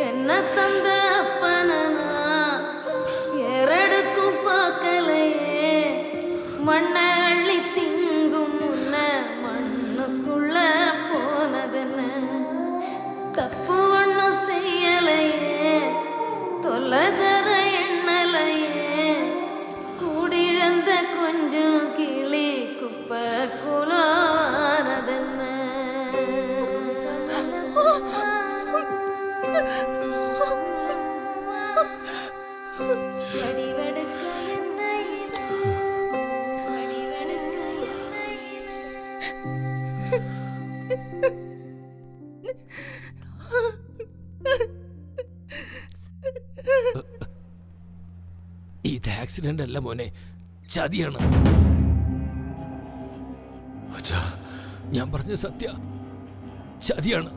என்ன தந்த அப்பனா ஏறெடுத்து பார்க்கலையே மண்ணை அள்ளி திங்கும் முன்ன மண்ணுக்குள்ள போனதுன்னு தப்பு ஒன்றும் செய்யலையே தொல்லை தர எண்ணலையே கூடிழந்த கொஞ்சம் கிளி குப்பை குலானதுன்னு ഇത് ആക്സിഡന്റ് അല്ല മോനെ, ചതിയാണ്. ഞാൻ പറഞ്ഞ സത്യ, ചതിയാണ്.